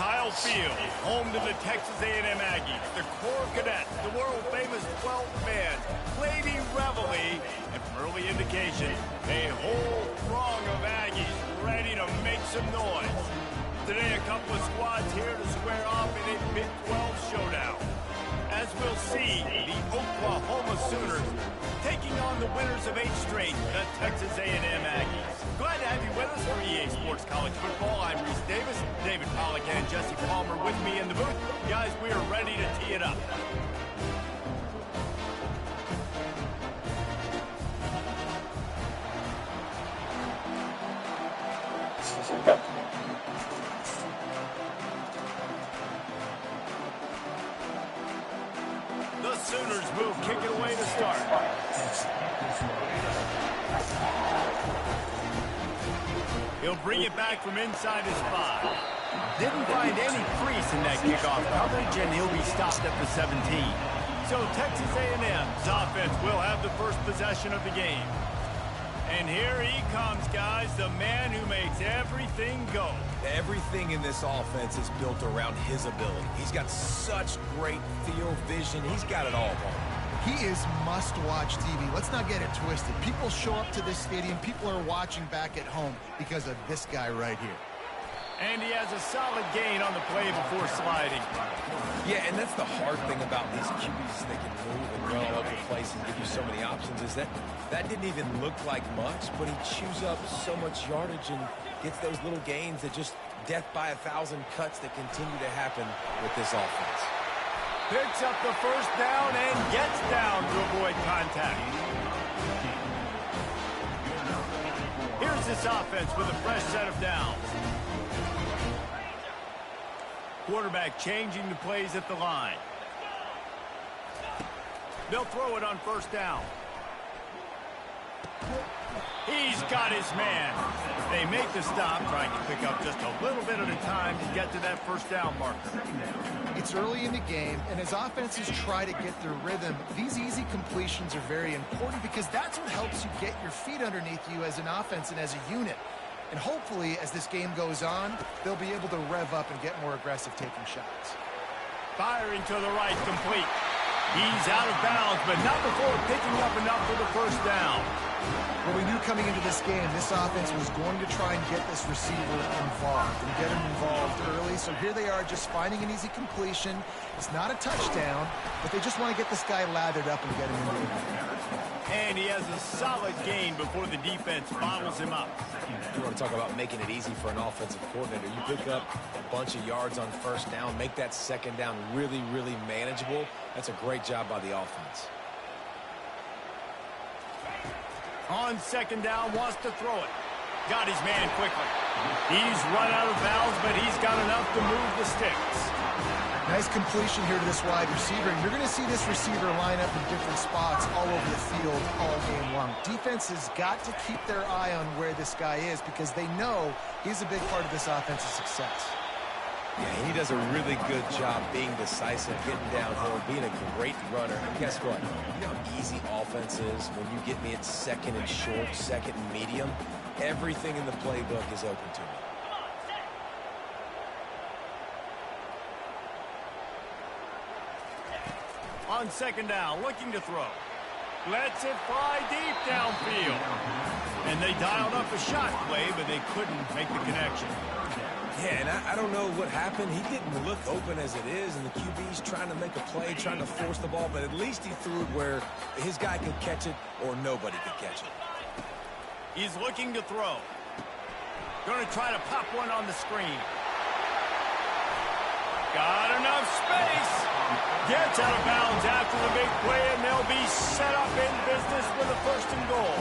Kyle Field, home to the Texas A&M Aggies. The Core Cadets, the world-famous 12th man, Lady Reveille, and from early indication, a whole throng of Aggies ready to make some noise. Today, a couple of squads here to square off in a Big 12 showdown. As we'll see, the Oklahoma Sooners taking on the winners of 8 straight, the Texas A&M Aggies. Glad to have you with us for EA Sports College Football. I'm Reese Davis, David Pollack and Jesse Palmer with me in the booth. Guys, we are ready to tee it up. The Sooners move, kick it away to start. He'll bring it back from inside his 5. Didn't find any crease in that kickoff coverage, and he'll be stopped at the 17. So Texas A&M's offense will have the first possession of the game. And here he comes, guys, the man who makes everything go. Everything in this offense is built around his ability. He's got such great field vision. He's got it all going. He is must-watch TV. Let's not get it twisted. People show up to this stadium. People are watching back at home because of this guy right here. And he has a solid gain on the play before sliding. Yeah, and that's the hard thing about these QBs. They can move and run all over the place and give you so many options. Is that didn't even look like much, but he chews up so much yardage and gets those little gains that just death by 1,000 cuts that continue to happen with this offense. Picks up the first down and gets down to avoid contact. Here's this offense with a fresh set of downs. Quarterback changing the plays at the line. They'll throw it on first down. He's got his man. They make the stop, trying to pick up just a little bit at a time to get to that first down marker. It's early in the game, and as offenses try to get their rhythm, these easy completions are very important because that's what helps you get your feet underneath you as an offense and as a unit. And hopefully, as this game goes on, they'll be able to rev up and get more aggressive taking shots. Firing to the right, complete. He's out of bounds, but not before picking up enough for the first down. Well, we knew coming into this game, this offense was going to try and get this receiver involved and get him involved early. So here they are just finding an easy completion. It's not a touchdown, but they just want to get this guy lathered up and get him into the game. And he has a solid gain before the defense bottles him up. You want to talk about making it easy for an offensive coordinator. You pick up a bunch of yards on first down, make that second down really, really manageable. That's a great job by the offense. On second down, wants to throw it. Got his man quickly. He's run out of bounds, but he's got enough to move the sticks. Nice completion here to this wide receiver. And you're going to see this receiver line up in different spots all over the field all game long. Defense has got to keep their eye on where this guy is because they know he's a big part of this offense's success. Yeah, he does a really good job being decisive, getting downhill, being a great runner. And guess what? You know how easy offense is when you get me at second and short, second and medium? Everything in the playbook is open to me. On second down, looking to throw. Lets it fly deep downfield. And they dialed up a shot play, but they couldn't make the connection. Yeah, and I don't know what happened. He didn't look open as it is, and the QB's trying to make a play, trying to force the ball, but at least he threw it where his guy could catch it or nobody could catch it. He's looking to throw. Going to try to pop one on the screen. Got enough space. Gets out of bounds after the big play, and they'll be set up in business with a first and goal.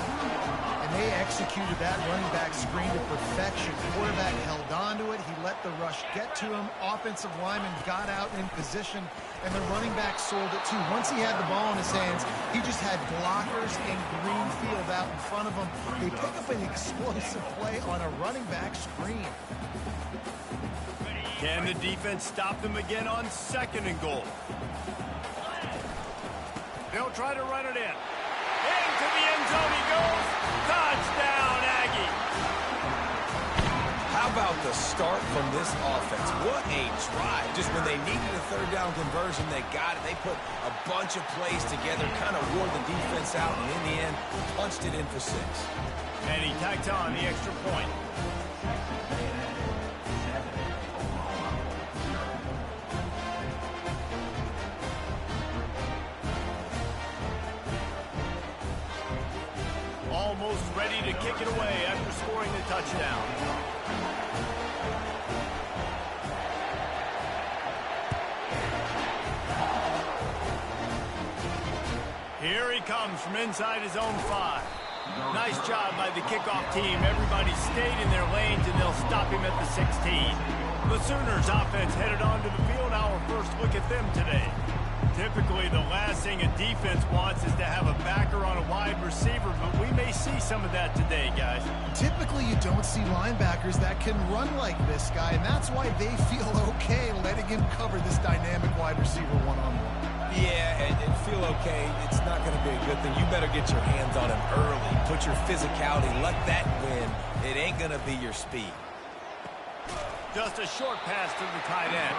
And they executed that running back screen to perfection. The quarterback held on to it. He let the rush get to him. Offensive lineman got out in position, and the running back sold it too. Once he had the ball in his hands, he just had blockers and green field out in front of him. They pick up an explosive play on a running back screen. Can the defense stop them again on second and goal? They'll try to run it in. Into the end zone he goes. Touchdown, Aggie. How about the start start from this offense. What a drive. Just when they needed a third down conversion, they got it. They put a bunch of plays together, kind of wore the defense out, and in the end, punched it in for 6. And he tacked on the extra point. Almost ready to kick it away after scoring the touchdown. Here he comes from inside his own 5. Nice job by the kickoff team. Everybody stayed in their lanes, and they'll stop him at the 16. The Sooners offense headed onto the field. Our first look at them today. Typically, the last thing a defense wants is to have a backer on a wide receiver, but we may see some of that today, guys. Typically, you don't see linebackers that can run like this guy, and that's why they feel okay letting him cover this dynamic wide receiver one-on-one. Yeah, and feel okay. It's not going to be a good thing. You better get your hands on him early. Put your physicality. Let that win. It ain't going to be your speed. Just a short pass to the tight end.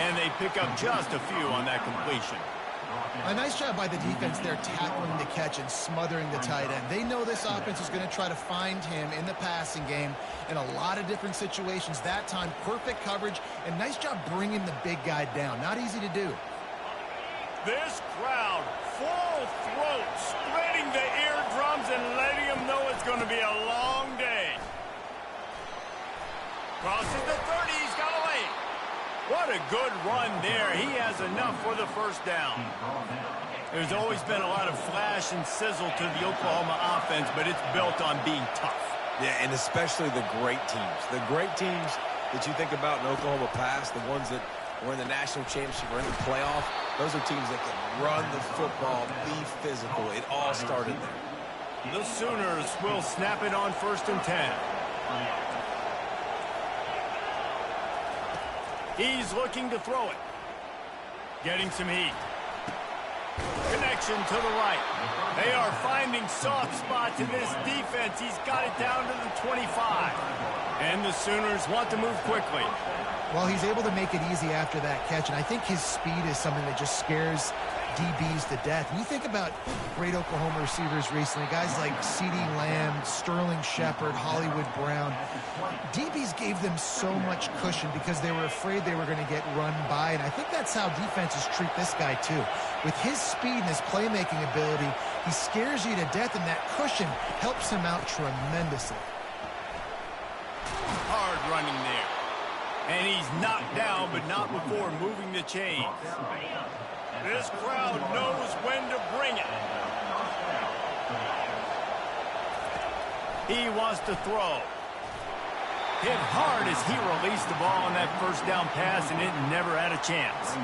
And they pick up just a few on that completion. A nice job by the defense there tackling the catch and smothering the tight end. They know this offense is going to try to find him in the passing game in a lot of different situations. That time, perfect coverage, and nice job bringing the big guy down. Not easy to do. This crowd, full throat, spreading the eardrums and letting them know it's going to be a long day. Crosses the 30, he's got away. What a good run there. He has enough for the first down. There's always been a lot of flash and sizzle to the Oklahoma offense, but it's built on being tough. Yeah, and especially the great teams. The great teams that you think about in Oklahoma past, the ones that were in the national championship or in the playoff, those are teams that can run the football, be physical. It all started there. The Sooners will snap it on 1st and 10. He's looking to throw it. Getting some heat. Connection to the right. They are finding soft spots in this defense. He's got it down to the 25. And the Sooners want to move quickly. Well, he's able to make it easy after that catch, and I think his speed is something that just scares DBs to death. When you think about great Oklahoma receivers recently, guys like CeeDee Lamb, Sterling Shepard, Hollywood Brown, DBs gave them so much cushion because they were afraid they were going to get run by, and I think that's how defenses treat this guy too. With his speed and his playmaking ability, he scares you to death, and that cushion helps him out tremendously. Hard running there. And he's knocked down, but not before moving the chains. This crowd knows when to bring it. He wants to throw. Hit hard as he released the ball on that first down pass, and it never had a chance.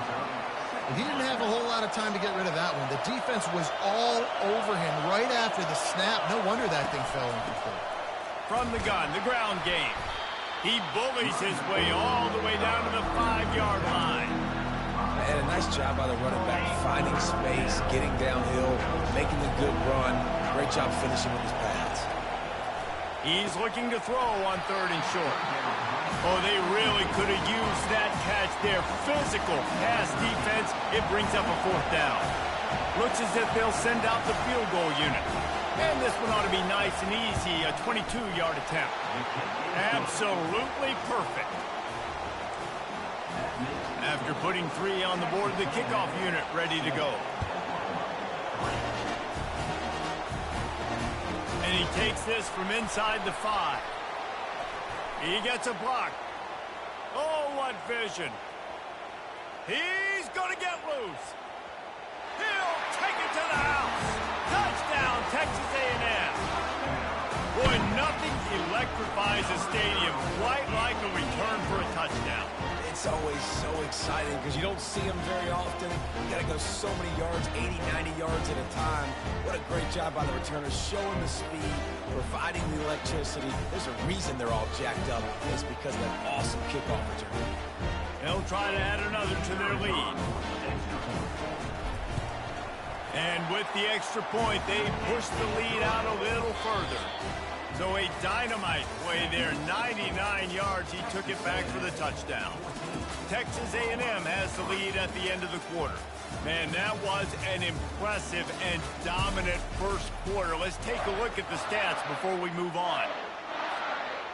He didn't have a whole lot of time to get rid of that one. The defense was all over him right after the snap. No wonder that thing fell incomplete. From the gun, the ground game. He bullies his way all the way down to the 5-yard line. And a nice job by the running back, finding space, getting downhill, making a good run. Great job finishing with his pads. He's looking to throw on 3rd and short. Oh, they really could have used that catch there. Physical pass defense. It brings up a 4th down. Looks as if they'll send out the field goal unit. And this one ought to be nice and easy, a 22-yard attempt. Absolutely perfect. After putting 3 on the board, the kickoff unit ready to go. And he takes this from inside the 5. He gets a block. Oh, what vision. He's going to get loose. He'll take it to the house. Touchdown, Texas A&M. Boy, nothing electrifies a stadium quite like a return for a touchdown. It's always so exciting because you don't see them very often. You got to go so many yards, 80, 90 yards at a time. What a great job by the returners, showing the speed, providing the electricity. There's a reason they're all jacked up. It's because of that awesome kickoff return. They'll try to add another to their lead. And with the extra point, they push the lead out a little further. So a dynamite play there, 99 yards. He took it back for the touchdown. Texas A&M has the lead at the end of the quarter. Man, that was an impressive and dominant first quarter. Let's take a look at the stats before we move on.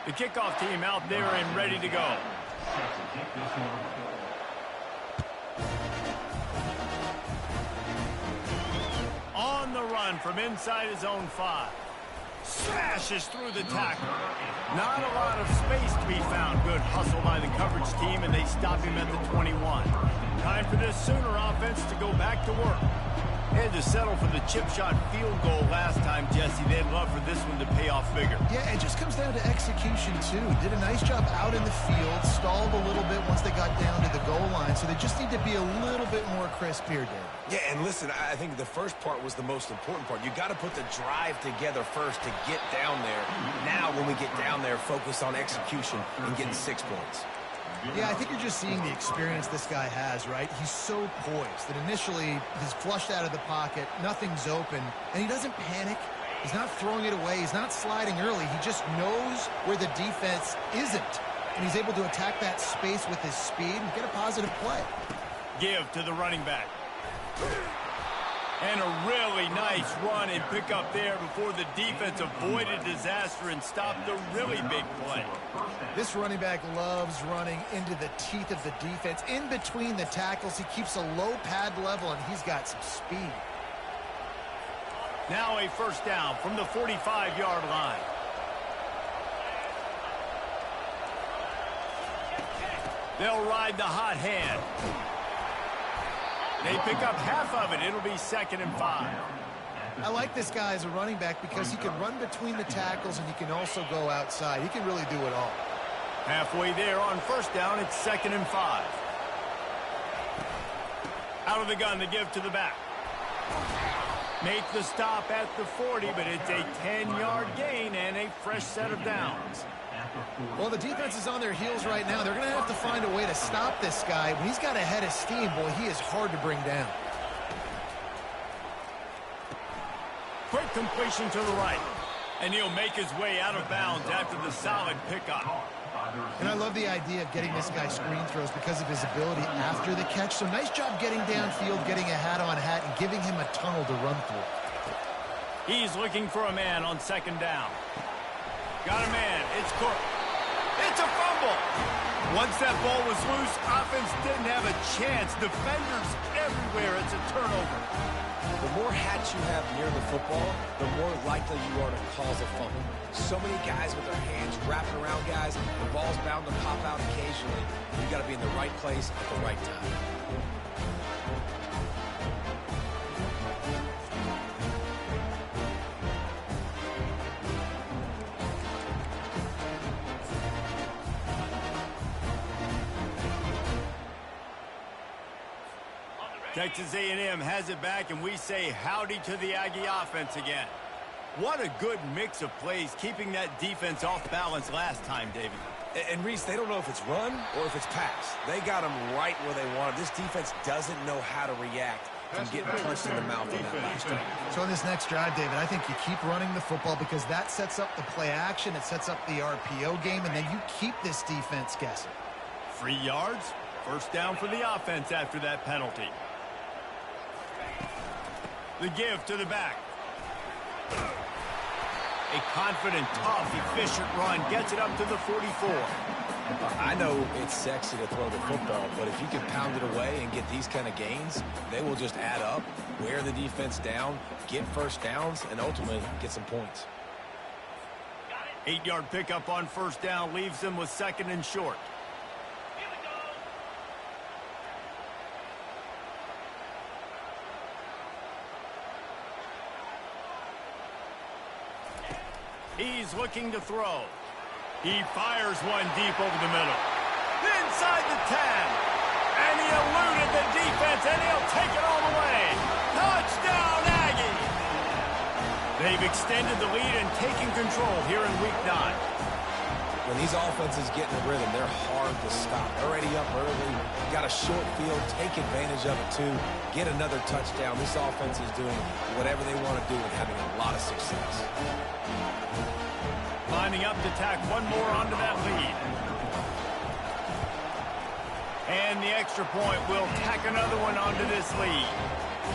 The kickoff team out there and ready to go. On the run from inside his own 5. Smashes through the tackle. Not a lot of space to be found. Good hustle by the coverage team, and they stop him at the 21. Time for this Sooner offense to go back to work. They had to settle for the chip shot field goal last time, Jesse. They'd love for this one to pay off bigger. Yeah, it just comes down to execution, too. Did a nice job out in the field, stalled a little bit once they got down to the goal line, so they just need to be a little bit more crisp here, Dave. Yeah, and listen, I think the first part was the most important part. You got to put the drive together first to get down there. Now, when we get down there, focus on execution and getting 6 points. Yeah, I think you're just seeing the experience this guy has, right? He's so poised that initially he's flushed out of the pocket, nothing's open, and he doesn't panic. He's not throwing it away. He's not sliding early. He just knows where the defense isn't, and he's able to attack that space with his speed and get a positive play. Give to the running back. And a really nice run and pick up there before the defense avoided disaster and stopped the really big play. This running back loves running into the teeth of the defense. In between the tackles, he keeps a low pad level, and he's got some speed. Now a first down from the 45-yard line. They'll ride the hot hand. They pick up half of it. It'll be 2nd and 5. I like this guy as a running back because he can run between the tackles and he can also go outside. He can really do it all. Halfway there on first down, it's 2nd and 5. Out of the gun, the give to the back. Make the stop at the 40, but it's a 10-yard gain and a fresh set of downs. Well, the defense is on their heels right now. They're going to have to find a way to stop this guy. When he's got a head of steam, boy, he is hard to bring down. Quick completion to the right. And he'll make his way out of bounds after the solid pickup. And I love the idea of getting this guy screen throws because of his ability after the catch. So nice job getting downfield, getting a hat-on-hat, and giving him a tunnel to run through. He's looking for a man on 2nd down. Got a man. It's Cook. It's a fumble. Once that ball was loose, offense didn't have a chance. Defenders everywhere. It's a turnover. The more hats you have near the football, the more likely you are to cause a fumble. So many guys with their hands wrapping around guys, the ball's bound to pop out occasionally. You got to be in the right place at the right time. Texas A&M has it back, and we say howdy to the Aggie offense again. What a good mix of plays, keeping that defense off balance last time, David. And Reese, they don't know if it's run or if it's pass. They got them right where they want it. This defense doesn't know how to react from getting punched in the mouth on that last drive. So on this next drive, David, I think you keep running the football because that sets up the play action, it sets up the RPO game, and then you keep this defense guessing. 3 yards, first down for the offense after that penalty. The give to the back. A confident, tough, efficient run gets it up to the 44. I know it's sexy to throw the football, but if you can pound it away and get these kind of gains, they will just add up, wear the defense down, get first downs, and ultimately get some points. 8-yard pickup on first down leaves them with 2nd and short. He's looking to throw. He fires one deep over the middle. Inside the 10. And he eluded the defense, and he'll take it all the way. Touchdown, Aggie! They've extended the lead and taken control here in Week 9. When these offenses get in a rhythm, they're hard to stop. Already up early, got a short field, take advantage of it too, get another touchdown. This offense is doing whatever they want to do and having a lot of success. Lining up to tack one more onto that lead. And the extra point will tack another one onto this lead.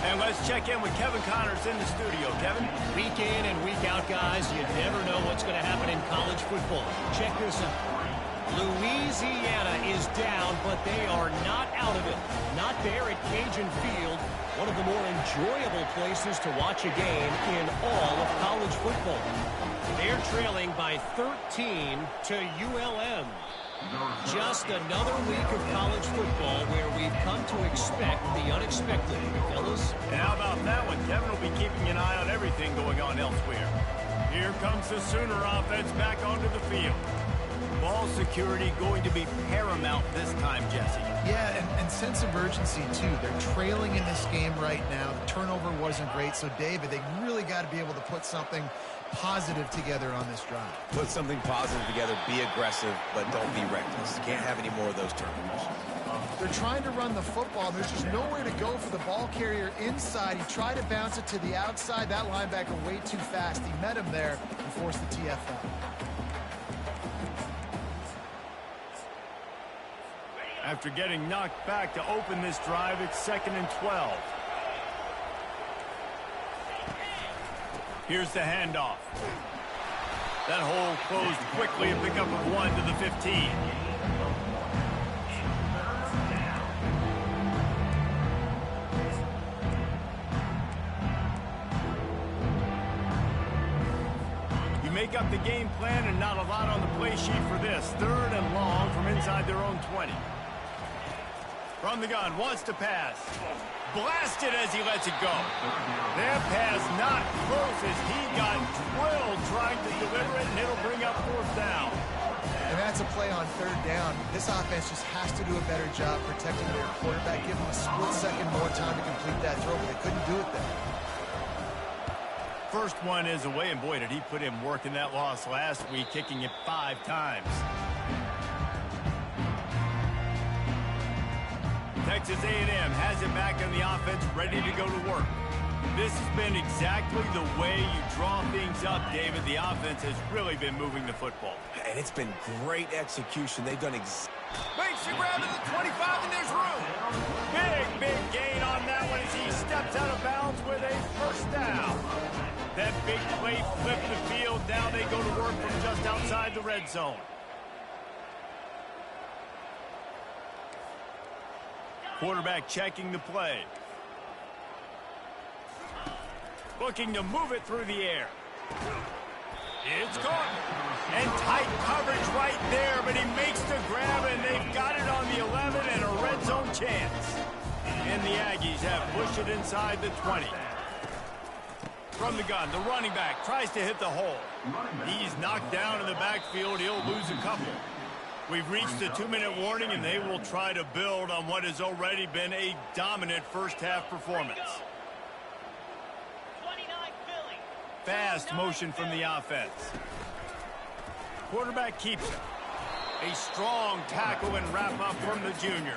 And let's check in with Kevin Connors in the studio. Kevin? Week in and week out, guys, you never know what's going to happen in college football. Check this out. Louisiana is down, but they are not out of it. Not there at Cajun Field, one of the more enjoyable places to watch a game in all of college football. They're trailing by 13 to ULM. Just another week of college football where we've come to expect the unexpected, fellas. And how about that one? Kevin will be keeping an eye on everything going on elsewhere. Here comes the Sooner offense back onto the field. Ball security going to be paramount this time, Jesse. Yeah, and sense of urgency, too. They're trailing in this game right now. The turnover wasn't great, so, David, they really got to be able to put something positive together on this drive. Put something positive together, be aggressive, but don't be reckless. Can't have any more of those turnovers. They're trying to run the football. There's just nowhere to go for the ball carrier inside. He tried to bounce it to the outside. That linebacker way too fast. He met him there and forced the TFL. After getting knocked back to open this drive, it's 2nd and 12. Here's the handoff. That hole closed quickly, a pickup of 1 to the 15. You make up the game plan and not a lot on the play sheet for this. 3rd and long from inside their own 20. From the gun, wants to pass. Blasted as he lets it go. That pass not close as he got drilled trying to deliver it, and it'll bring up 4th down. And that's a play on 3rd down. This offense just has to do a better job protecting their quarterback, give him a split second more time to complete that throw, but they couldn't do it there. First one is away, and boy, did he put in work in that loss last week, kicking it 5 times. Texas A&M has it back in the offense, ready to go to work. This has been exactly the way you draw things up, David. The offense has really been moving the football. And it's been great execution. They've done makes the grab at the 25, and there's room. Big gain on that one as he steps out of bounds with a 1st down. That big play flipped the field. Now they go to work from just outside the red zone. Quarterback checking the play. Looking to move it through the air. It's caught. And tight coverage right there, but he makes the grab, and they've got it on the 11 and a red zone chance. And the Aggies have pushed it inside the 20. From the gun, the running back tries to hit the hole. He's knocked down in the backfield. He'll lose a couple. We've reached the 2-minute warning, and they will try to build on what has already been a dominant first-half performance. Fast motion from the offense. Quarterback keeps it. A strong tackle and wrap-up from the junior.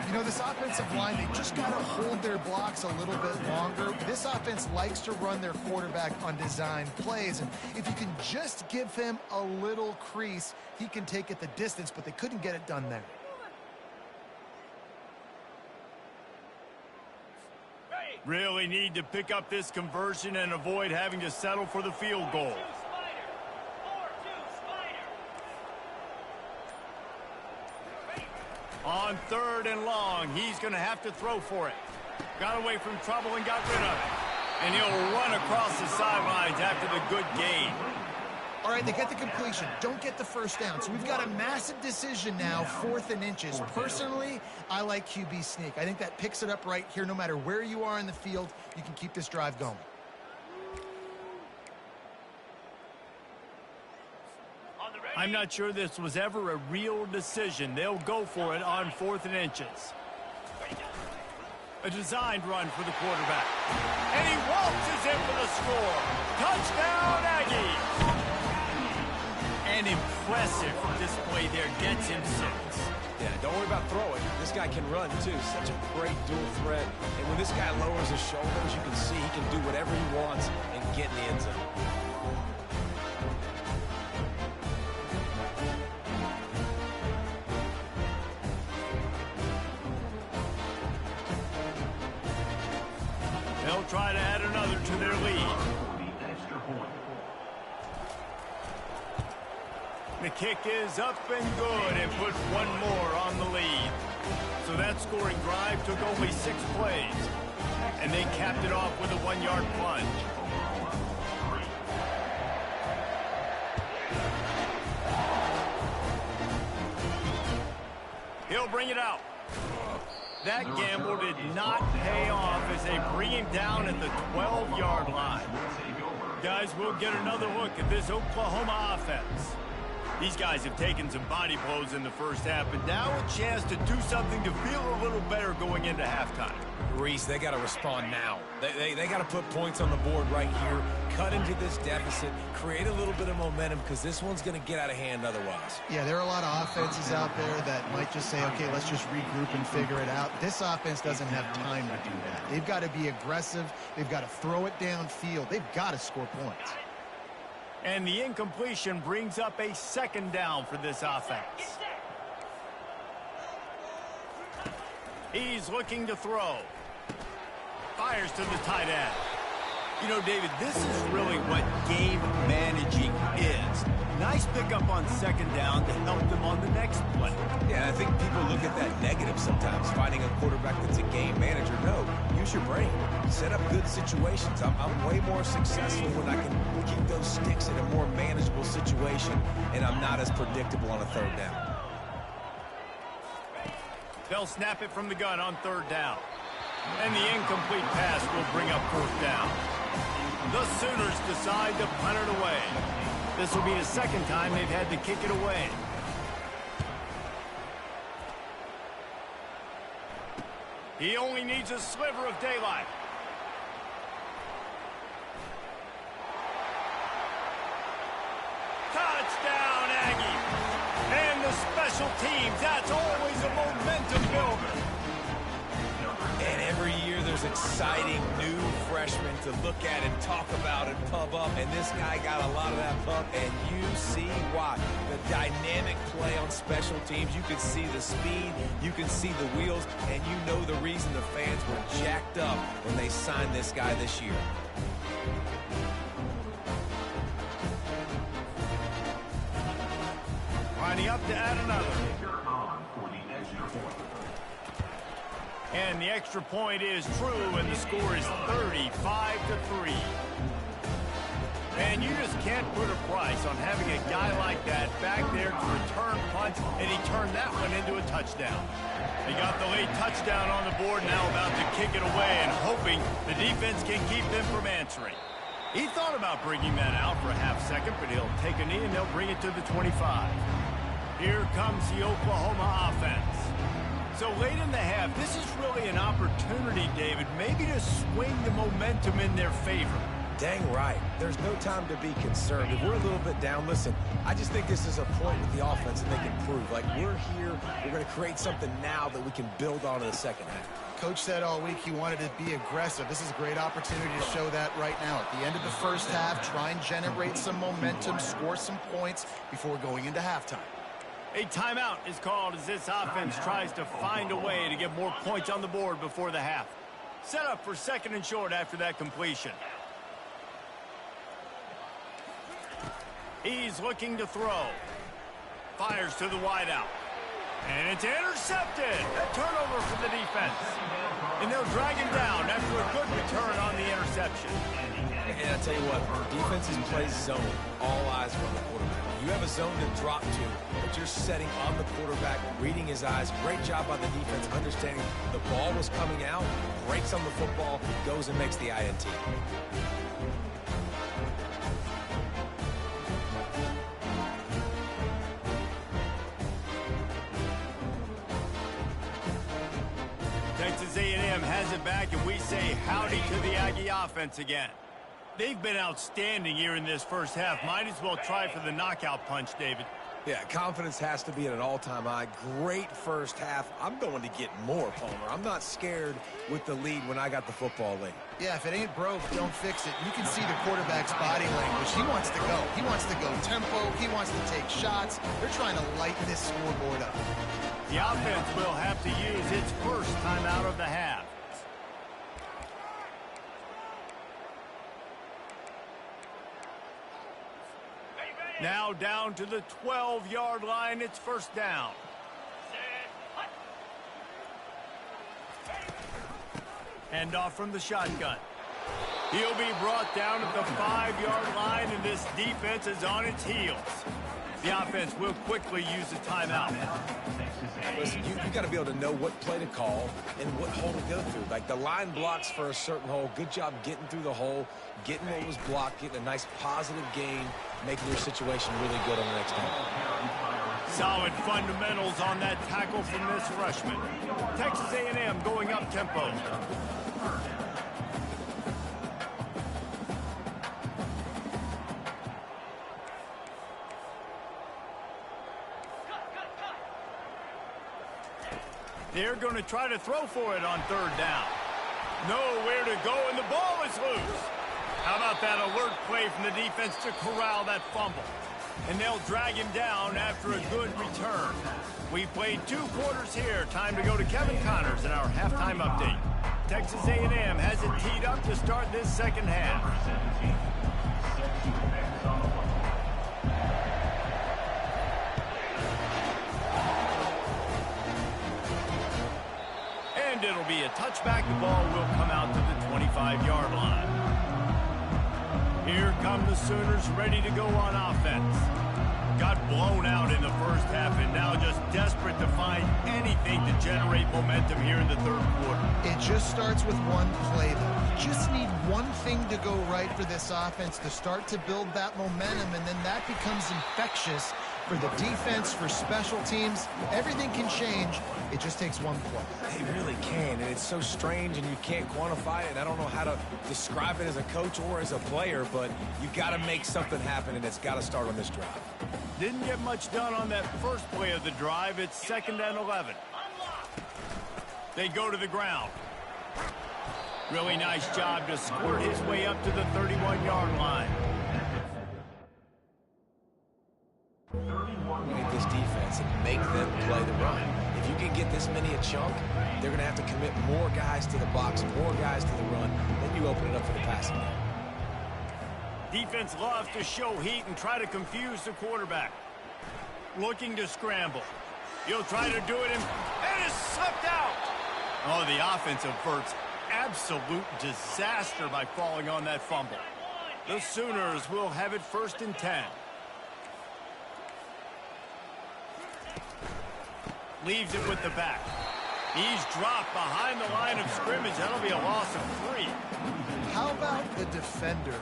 You know, this offensive line, they just got to hold their blocks a little bit longer. This offense likes to run their quarterback on design plays, and if you can just give him a little crease, he can take it the distance, but they couldn't get it done there. Really need to pick up this conversion and avoid having to settle for the field goal. On 3rd and long, he's going to have to throw for it. Got away from trouble and got rid of it. And he'll run across the sidelines after the good gain. All right, they get the completion. Don't get the 1st down. So we've got a massive decision now, 4th and inches. Personally, I like QB sneak. I think that picks it up right here. No matter where you are in the field, you can keep this drive going. I'm not sure this was ever a real decision. They'll go for it on 4th and inches. A designed run for the quarterback. And he waltzes in for the score. Touchdown, Aggies! An impressive display there. Gets him 6. Yeah, don't worry about throwing. This guy can run, too. Such a great dual threat. And when this guy lowers his shoulders, you can see he can do whatever he wants and get in the end zone. They'll try to add another to their lead. The kick is up and good and put one more on the lead. So that scoring drive took only 6 plays. And they capped it off with a 1-yard plunge. He'll bring it out. That gamble did not pay off as they bring him down at the 12-yard line. Guys, we'll get another look at this Oklahoma offense. These guys have taken some body blows in the first half, but now a chance to do something to feel a little better going into halftime. Reese, they got to respond now. They got to put points on the board right here, cut into this deficit, create a little bit of momentum, because this one's going to get out of hand otherwise. Yeah, there are a lot of offenses out there that might just say, okay, let's just regroup and figure it out. This offense doesn't have time to do that. They've got to be aggressive. They've got to throw it downfield. They've got to score points. And the incompletion brings up a 2nd down for this offense. He's looking to throw. Fires to the tight end. You know, David, this is really what game managing is. Nice pickup on 2nd down to help them on the next play. Yeah, I think people look at that negative sometimes, finding a quarterback that's a game manager. No, use your brain. Set up good situations. I'm way more successful when I can keep those sticks in a more manageable situation, and I'm not as predictable on a 3rd down. They'll snap it from the gun on 3rd down. And the incomplete pass will bring up 4th down. The Sooners decide to punt it away. This will be the 2nd time they've had to kick it away. He only needs a sliver of daylight. Touchdown, Aggie. And the special teams, that's always a momentum builder. And every year there's exciting new freshmen to look at and talk about and pump up. And this guy got a lot of that pump, and you see why. The dynamic play on special teams. You can see the speed, you can see the wheels, and you know the reason the fans were jacked up when they signed this guy this year. Lining up to add another. And the extra point is true, and the score is 35-3. And you just can't put a price on having a guy like that back there to return punts, and he turned that one into a touchdown. He got the late touchdown on the board, now about to kick it away and hoping the defense can keep them from answering. He thought about bringing that out for a half second, but he'll take a knee and they'll bring it to the 25. Here comes the Oklahoma offense. So late in the half, this is really an opportunity, David, maybe to swing the momentum in their favor. Dang right. There's no time to be concerned. If we're a little bit down, listen, I just think this is a point with the offense that they can prove. Like, we're here, we're going to create something now that we can build on in the 2nd half. Coach said all week he wanted to be aggressive. This is a great opportunity to show that right now. At the end of the 1st half, try and generate some momentum, score some points before going into halftime. A timeout is called as this offense tries to find a way to get more points on the board before the half. Set up for 2nd and short after that completion. He's looking to throw. Fires to the wideout. And it's intercepted. A turnover for the defense. And they'll drag him down after a good return on the interception. And I'll tell you what, defenses play zone. All eyes are on the quarterback. You have a zone to drop to, but you're setting on the quarterback, reading his eyes. Great job by the defense, understanding the ball was coming out, breaks on the football, goes and makes the INT. Texas A&M has it back, and we say howdy to the Aggie offense again. They've been outstanding here in this first half. Might as well try for the knockout punch, David. Yeah, confidence has to be at an all-time high. Great first half. I'm going to get more, Palmer. I'm not scared with the lead when I got the football late. Yeah, if it ain't broke, don't fix it. You can see the quarterback's body language. He wants to go. He wants to go tempo. He wants to take shots. They're trying to lighten this scoreboard up. The offense will have to use its first timeout of the half. Now down to the 12-yard line. It's first down. Hand off from the shotgun. He'll be brought down at the 5-yard line, and this defense is on its heels. The offense will quickly use a timeout. Listen, you got to be able to know what play to call and what hole to go through. Like the line blocks for a certain hole. Good job getting through the hole, getting what was blocked, getting a nice positive gain, making your situation really good on the next time. Solid fundamentals on that tackle from this freshman. Texas A&M going up tempo. They're going to try to throw for it on third down. Nowhere to go, and the ball is loose. How about that alert play from the defense to corral that fumble? And they'll drag him down after a good return. We've played 2 quarters here. Time to go to Kevin Connors in our halftime update. Texas A&M has it teed up to start this second half. And it'll be a touchback. The ball will come out to the 25-yard line. Here come the Sooners ready to go on offense. Got blown out in the first half and now just desperate to find anything to generate momentum here in the third quarter. It just starts with one play, though. You just need one thing to go right for this offense to start to build that momentum, and then that becomes infectious for the defense, for special teams. Everything can change. It just takes one play. It really can, and it's so strange, and you can't quantify it, and I don't know how to describe it as a coach or as a player, but you've got to make something happen, and it's got to start on this drive. Didn't get much done on that first play of the drive. It's 2nd and 11. They go to the ground. Really nice job to squirt his way up to the 31-yard line. At this defense and make them play the run. If you can get this many a chunk, they're going to have to commit more guys to the box, more guys to the run. Then you open it up for the passing game. Defense loves to show heat and try to confuse the quarterback. Looking to scramble. He'll try to do it and is sucked out. Oh, the offense averts absolute disaster by falling on that fumble. The Sooners will have it 1st and 10. Leaves it with the back. He's dropped behind the line of scrimmage. That'll be a loss of 3. How about the defender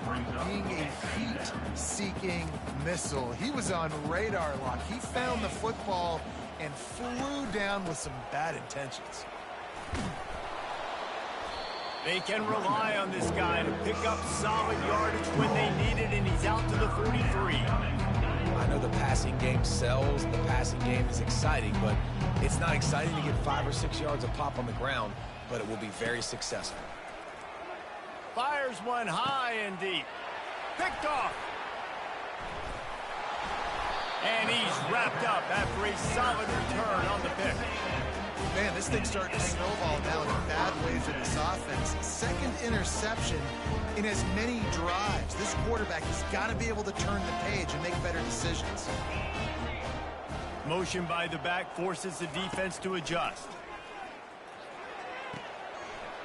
being a heat-seeking missile? He was on radar lock. He found the football and flew down with some bad intentions. They can rely on this guy to pick up solid yardage when they need it, and he's out to the 43. I know the passing game sells, the passing game is exciting, but it's not exciting to get 5 or 6 yards of pop on the ground, but it will be very successful. Fires one high and deep. Picked off. And he's wrapped up after a solid return on the pick. Man, this thing's starting to snowball now in a bad way for this offense. 2nd interception in as many drives. This quarterback has got to be able to turn the page and make better decisions. Motion by the back forces the defense to adjust.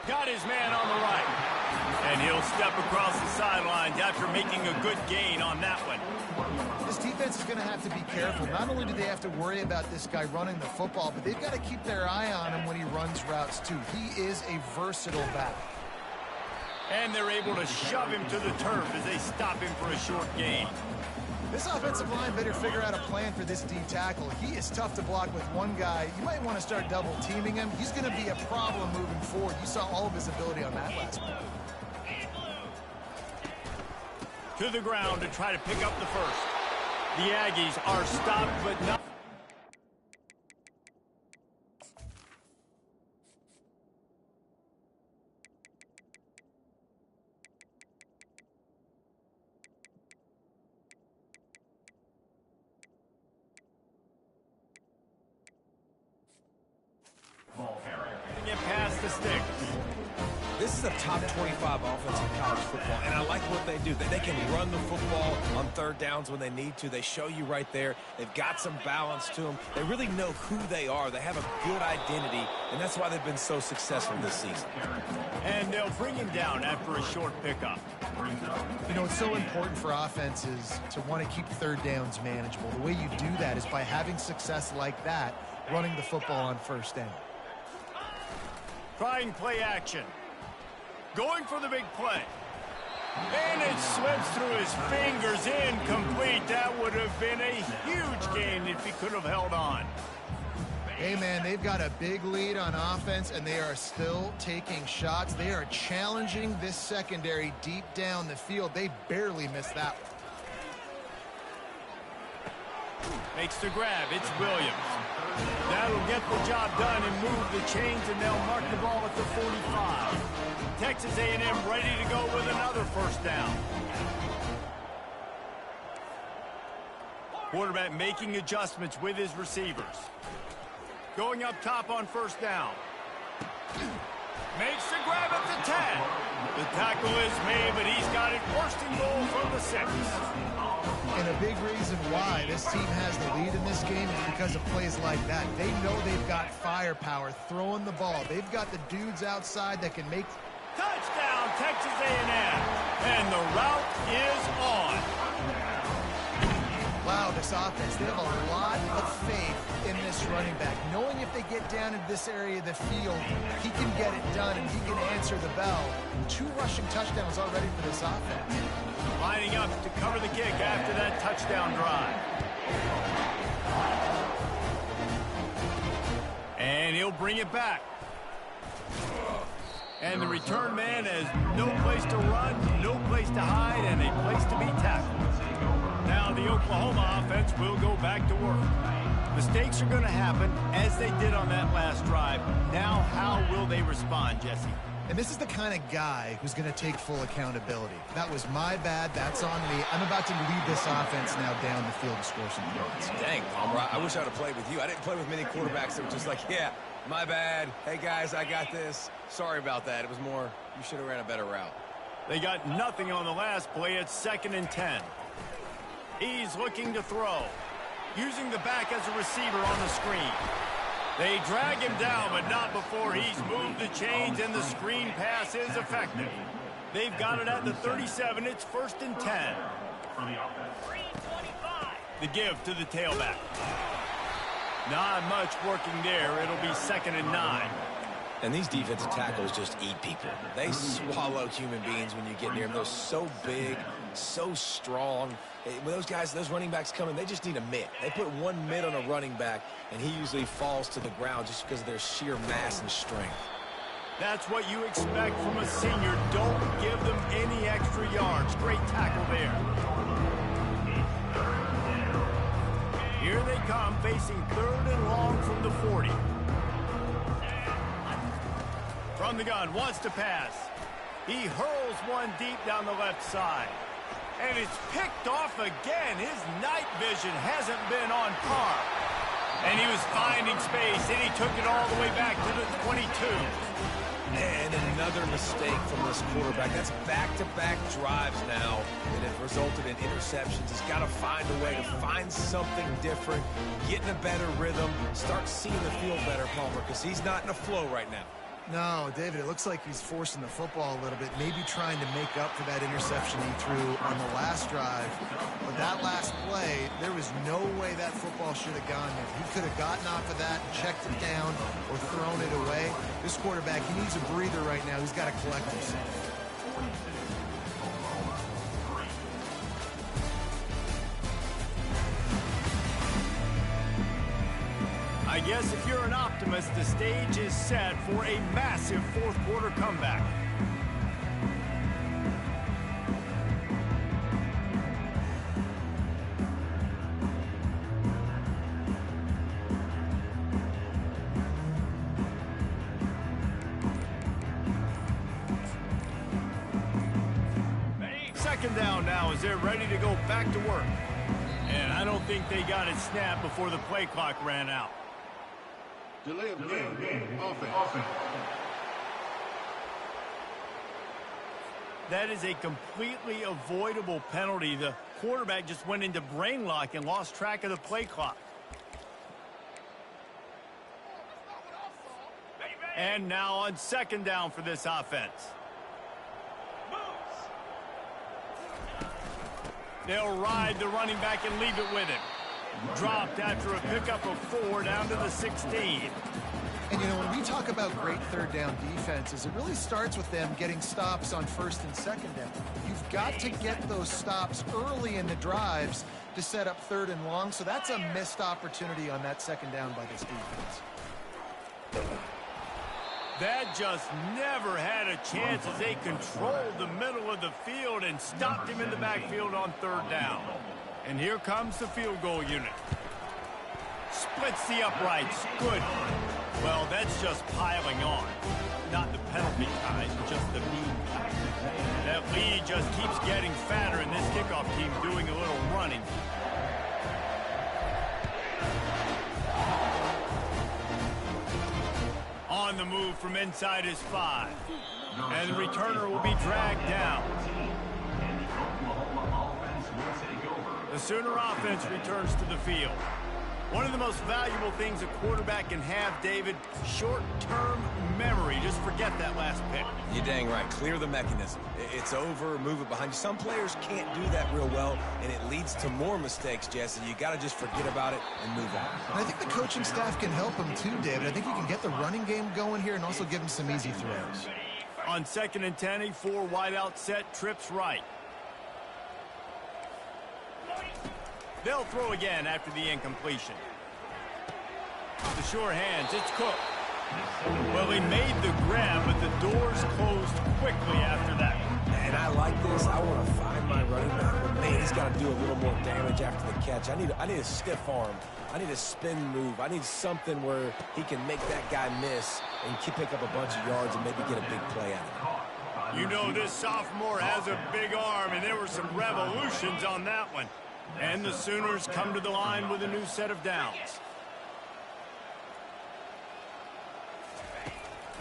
Got his man on the right. And he'll step across the sidelines after making a good gain on that one. This defense is going to have to be careful. Not only do they have to worry about this guy running the football, but they've got to keep their eye on him when he runs routes too. He is a versatile back. And they're able to shove him to the turf as they stop him for a short gain. This offensive line better figure out a plan for this D tackle. He is tough to block with one guy. You might want to start double teaming him. He's going to be a problem moving forward. You saw all of his ability on that last play. To the ground to try to pick up the first. The Aggies are stopped, but not. Get past the sticks. This is a top 25 offense in college football, and I like what they do. They can run the football on third downs when they need to. They show you right there. They've got some balance to them. They really know who they are. They have a good identity, and that's why they've been so successful this season. And they'll bring him down after a short pickup. You know, it's so important for offenses to want to keep third downs manageable. The way you do that is by having success like that, running the football on first down. Trying play action. Going for the big play. And it slips through his fingers, incomplete. That would have been a huge gain if he could have held on. Hey, man, they've got a big lead on offense, and they are still taking shots. They are challenging this secondary deep down the field. They barely missed that one. Makes the grab. It's Williams. That'll get the job done and move the chains, and they'll mark the ball at the 45. Texas A&M ready to go with another first down. Quarterback making adjustments with his receivers. Going up top on first down. Makes the grab at the 10. The tackle is made, but he's got it first and goal from the 6. And a big reason why this team has the lead in this game is because of plays like that. They know they've got firepower throwing the ball. They've got the dudes outside that can make... Touchdown, Texas A&M. And the route is on. Wow, this offense, they have a lot of faith in this running back. Knowing if they get down into this area of the field, he can get it done and he can answer the bell. 2 rushing touchdowns already for this offense. Lining up to cover the kick after that touchdown drive. And he'll bring it back. And the return man has no place to run, no place to hide, and a place to be tackled. Now the Oklahoma offense will go back to work. Mistakes are going to happen, as they did on that last drive. Now how will they respond, Jesse? And this is the kind of guy who's going to take full accountability. That was my bad. That's on me. I'm about to lead this offense now down the field to score some points. Dang, Palmer, I wish I would have played with you. I didn't play with many quarterbacks that were just like, yeah, my bad. Hey, guys, I got this. Sorry about that. It was more, you should have ran a better route. They got nothing on the last play. It's 2nd and 10. He's looking to throw. Using the back as a receiver on the screen. They drag him down, but not before he's moved the chains, and the screen pass is effective. They've got it at the 37. It's 1st and 10. The give to the tailback. Not much working there. It'll be 2nd and 9. And these defensive tackles just eat people. They swallow human beings when you get near them. They're so big, so strong. When those guys, those running backs come in, they just need a mitt. They put one mitt on a running back, and he usually falls to the ground just because of their sheer mass and strength. That's what you expect from a senior. Don't give them any extra yards. Great tackle there. Here they come, facing 3rd and long from the 40. From the gun, wants to pass. He hurls one deep down the left side. And it's picked off again. His night vision hasn't been on par. And he was finding space, and he took it all the way back to the 22. And another mistake from this quarterback. That's back-to-back drives now that have resulted in interceptions. He's got to find a way to find something different, get in a better rhythm, start seeing the field better, Palmer, because he's not in a flow right now. No, David, it looks like he's forcing the football a little bit, maybe trying to make up for that interception he threw on the last drive. But that last play, there was no way that football should have gone there. He could have gotten off of that, checked it down, or thrown it away. This quarterback, he needs a breather right now. He's got to collect himself. I guess if you're an optimist, the stage is set for a massive 4th quarter comeback. second down now as they're ready to go back to work. And I don't think they got it snapped before the play clock ran out. Delay of game. Offense. That is a completely avoidable penalty. The quarterback just went into brain lock and lost track of the play clock. And now on second down for this offense. They'll ride the running back and leave it with him. Dropped after a pickup of 4 down to the 16. And, you know, when we talk about great third down defenses, it really starts with them getting stops on first and second down. You've got to get those stops early in the drives to set up third and long, so that's a missed opportunity on that second down by this defense. That just never had a chance as they controlled the middle of the field and stopped him in the backfield on third down. And here comes the field goal unit. Splits the uprights. Good. Well, that's just piling on. Not the penalty kind, just the mean kind. That lead just keeps getting fatter, and this kickoff team doing a little running. On the move from inside his 5. And the returner will be dragged down. The Sooner offense returns to the field. One of the most valuable things a quarterback can have, David, short-term memory. Just forget that last pick. You're dang right. Clear the mechanism. It's over, move it behind you. Some players can't do that real well, and it leads to more mistakes, Jesse. You got to just forget about it and move on. And I think the coaching staff can help him too, David. I think you can get the running game going here and also give him some easy throws. On 2nd and 10, a 4 wide out set, trips right. They'll throw again after the incompletion. The sure hands, it's Cook. Well, he made the grab, but the doors closed quickly after that. And I like this. I want to find my running back, but man, he's got to do a little more damage after the catch. I need a stiff arm. I need a spin move. I need something where he can make that guy miss and pick up a bunch of yards and maybe get a big play out of it. You know, this sophomore has a big arm, and there were some revolutions on that one. And the Sooners come to the line with a new set of downs.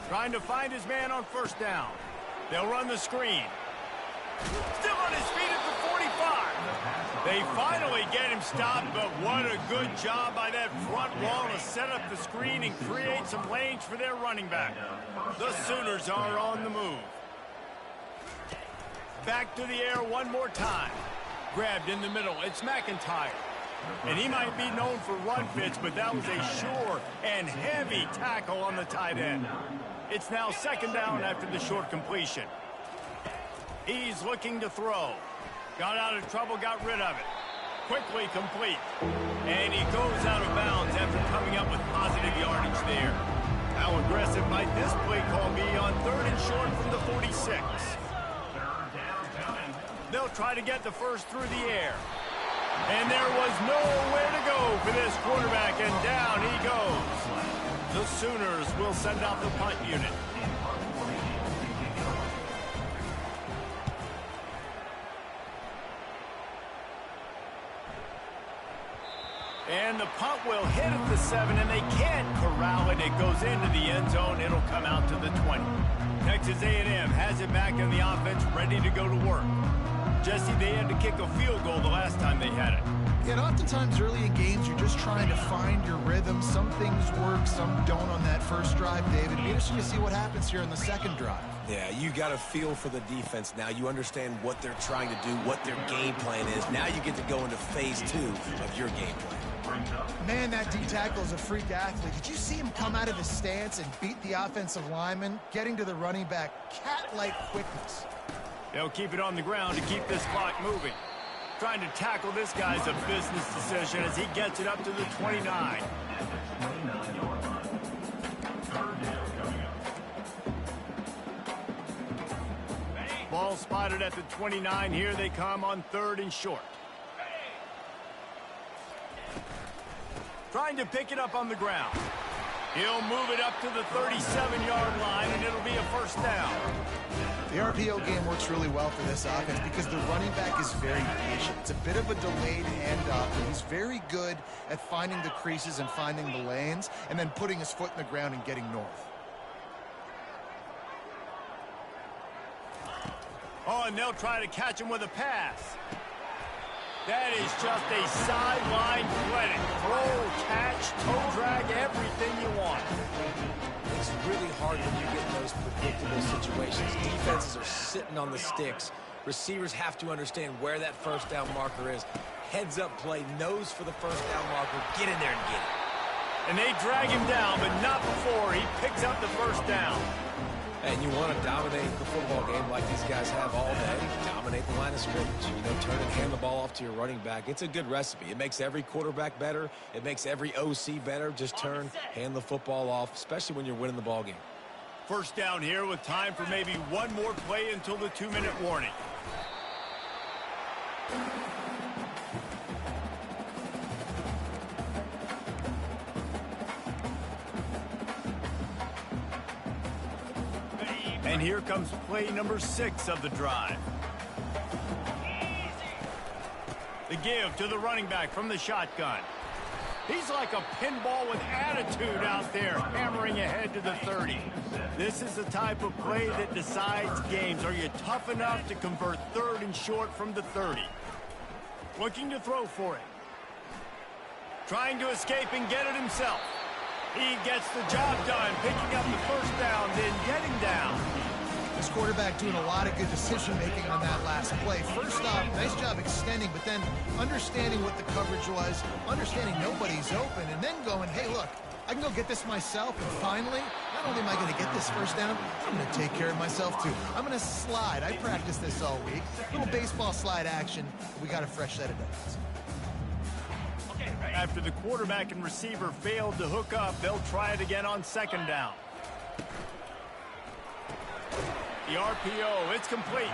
Trying to find his man on first down. They'll run the screen. Still on his feet at the 45. They finally get him stopped, but what a good job by that front wall to set up the screen and create some lanes for their running back. The Sooners are on the move. Back to the air one more time. Grabbed in the middle. It's McIntyre. And he might be known for run fits, but that was a sure and heavy tackle on the tight end. It's now second down after the short completion. He's looking to throw. Got out of trouble, got rid of it. Quickly complete. And he goes out of bounds after coming up with positive yardage there. How aggressive might this play call be on 3rd and short from the 46? They'll try to get the first through the air. And there was nowhere to go for this quarterback, and down he goes. The Sooners will send out the punt unit. And the punt will hit at the 7, and they can't corral it. It goes into the end zone. It'll come out to the 20. Texas A&M has it back in the offense, ready to go to work. Jesse, they had to kick a field goal the last time they had it. Yeah, and oftentimes early in games, you're just trying to find your rhythm. Some things work, some don't on that first drive, David. It'll be interesting to see what happens here in the second drive. Yeah, you got a feel for the defense now. You understand what they're trying to do, what their game plan is. Now you get to go into phase 2 of your game plan. Man, that D-tackle is a freak athlete. Did you see him come out of his stance and beat the offensive lineman, getting to the running back? Cat-like quickness. They'll keep it on the ground to keep this clock moving. Trying to tackle this guy's a business decision as he gets it up to the 29. Ball spotted at the 29. Here they come on 3rd and short. Trying to pick it up on the ground. He'll move it up to the 37-yard line, and it'll be a first down. The RPO game works really well for this offense because the running back is very patient. It's a bit of a delayed handoff, but he's very good at finding the creases and finding the lanes and then putting his foot in the ground and getting north. Oh, and they'll try to catch him with a pass. That is just a sideline clinic. Throw, catch, toe drag, everything you want. It's really hard when you get in those predictable situations. Defenses are sitting on the sticks. Receivers have to understand where that first down marker is. Heads up play, nose for the first down marker. Get in there and get it. And they drag him down, but not before he picks up the first down. And you want to dominate the football game like these guys have all day. Dominate the line of scrimmage. You know, turn and hand the ball off to your running back. It's a good recipe. It makes every quarterback better. It makes every OC better. Just turn, hand the football off, especially when you're winning the ball game. First down here with time for maybe one more play until the 2-minute warning. And here comes play number 6 of the drive. The give to the running back from the shotgun. He's like a pinball with attitude out there, hammering ahead to the 30. This is the type of play that decides games. Are you tough enough to convert 3rd and short from the 30? Looking to throw for it. Trying to escape and get it himself. He gets the job done, picking up the first down, then getting down. This quarterback doing a lot of good decision-making on that last play. First off, nice job extending, but then understanding what the coverage was, understanding nobody's open, and then going, hey, look, I can go get this myself, and finally, not only am I going to get this first down, I'm going to take care of myself, too. I'm going to slide. I practiced this all week. Little baseball slide action. We got a fresh set of downs. After the quarterback and receiver failed to hook up, they'll try it again on 2nd down. The RPO, it's complete.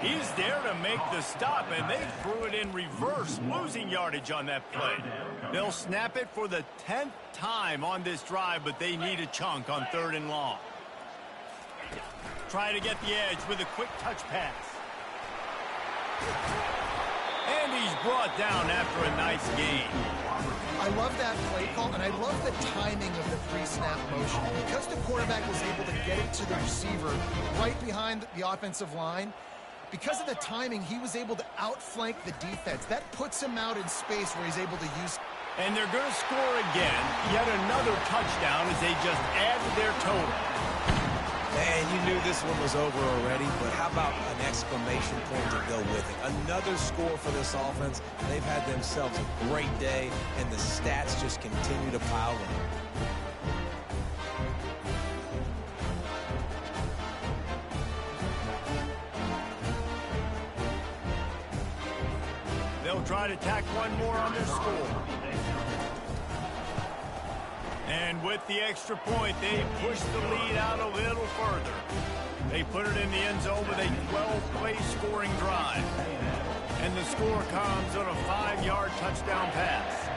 He's there to make the stop, and they threw it in reverse, losing yardage on that play. They'll snap it for the 10th time on this drive, but they need a chunk on 3rd and long. Try to get the edge with a quick touch pass. And he's brought down after a nice gain. I love that play call, and I love the timing of the pre-snap motion. Because the quarterback was able to get it to the receiver right behind the offensive line, because of the timing, he was able to outflank the defense. That puts him out in space where he's able to use. And they're going to score again. Yet another touchdown as they just add to their total. Man, you knew this one was over already, but how about an exclamation point to go with it? Another score for this offense. They've had themselves a great day, and the stats just continue to pile up. They'll try to tack one more on their score. And with the extra point, they push the lead out a little further. They put it in the end zone with a 12-play scoring drive. And the score comes on a 5-yard touchdown pass.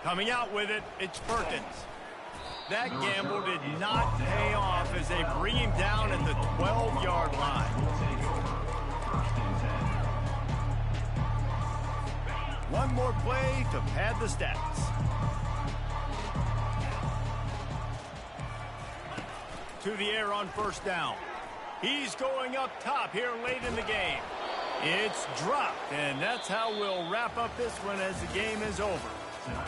Coming out with it, it's Perkins. That gamble did not pay off as they bring him down at the 12-yard line. One more play to pad the stats. To the air on 1st down. He's going up top here late in the game. It's dropped, and that's how we'll wrap up this one as the game is over.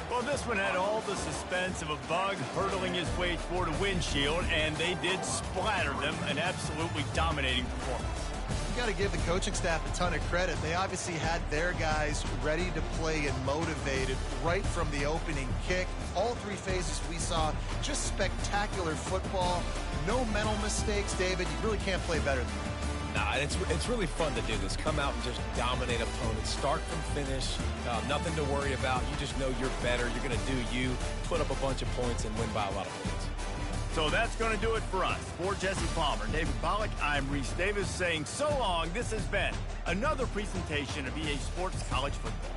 Well, this one had all the suspense of a bug hurtling his way toward a windshield, and they did splatter them, an absolutely dominating performance. You got to give the coaching staff a ton of credit. They obviously had their guys ready to play and motivated right from the opening kick. All 3 phases we saw, just spectacular football. No mental mistakes, David. You really can't play better than that. Nah, it's really fun to do this. Come out and just dominate opponents. Start from finish. Nothing to worry about. You just know you're better. You're going to do you, put up a bunch of points, and win by a lot of points. So that's going to do it for us. For Jesse Palmer, David Pollack, I'm Reese Davis saying so long. This has been another presentation of EA Sports College Football.